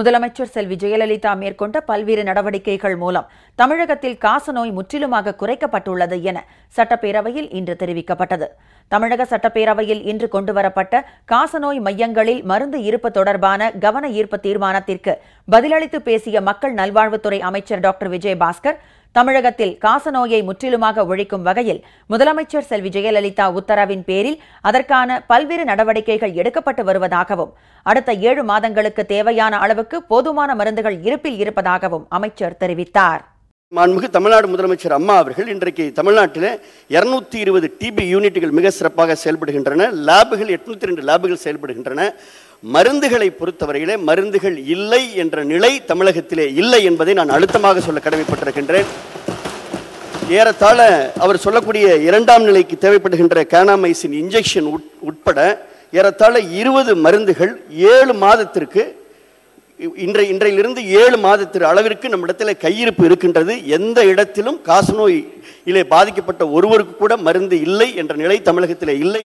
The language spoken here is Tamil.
முதலமைச்சர் செல்வி ஜெயலலிதா மேற்கொண்ட பல்வேறு நடவடிக்கைகள் மூலம் தமிழகத்தில் காசநோய் முற்றிலுமாக குறைக்கப்பட்டுள்ளது என சட்டப்பேரவையில் இன்று தெரிவிக்கப்பட்டது. தமிழக சட்டப்பேரவையில் இன்று கொண்டுவரப்பட்ட காசநோய் மையங்களில் மருந்து இருப்பு தொடர்பான கவன ஈர்ப்பு தீர்மானத்திற்கு பதிலளித்து பேசிய மக்கள் நல்வாழ்வுத்துறை அமைச்சர் டாக்டர் விஜயபாஸ்கர், தமிழகத்தில் காசநோயை முற்றிலுமாக ஒழிக்கும் வகையில் முதலமைச்சர் செல்வி ஜெயலலிதா உத்தரவின் பேரில் அதற்கான பல்வேறு நடவடிக்கைகள் எடுக்கப்பட்டு வருவதாகவும், அடுத்த 7 மாதங்களுக்கு தேவையான அளவுக்கு போதுமான மருந்துகள் இருப்பில் இருப்பதாகவும் அமைச்சர் தெரிவித்தார். மாண்புமிகு தமிழ்நாடு முதலமைச்சர் அம்மா அவர்கள் இன்றைக்கு தமிழ்நாட்டில் 220 டிபி யூனிட்டுகள் மிக சிறப்பாக செயல்படுகின்றன. லேபுகள் 802 லேபுகள் செயல்படுகின்றன. மருந்துகளை பொறுத்தவரையிலே மருந்துகள் இல்லை என்ற நிலை தமிழகத்திலே இல்லை என்பதை நான் அழுத்தமாக சொல்ல கடமைப்பட்டிருக்கின்றேன். ஏறத்தாழ அவர் சொல்லக்கூடிய 2ஆம் நிலைக்கு தேவைப்படுகின்ற கேனாமைசின் இன்ஜெக்ஷன் உட்பட ஏறத்தாழ 20 மருந்துகள் 7 மாதத்திற்கு இன்றையிலிருந்து 7 மாதத்திற்கு அளவிற்கு நம்மிடத்தில் கையிருப்பு இருக்கின்றது. எந்த இடத்திலும் காசநோயிலே பாதிக்கப்பட்ட ஒருவருக்கு கூட மருந்து இல்லை என்ற நிலை தமிழகத்திலே இல்லை.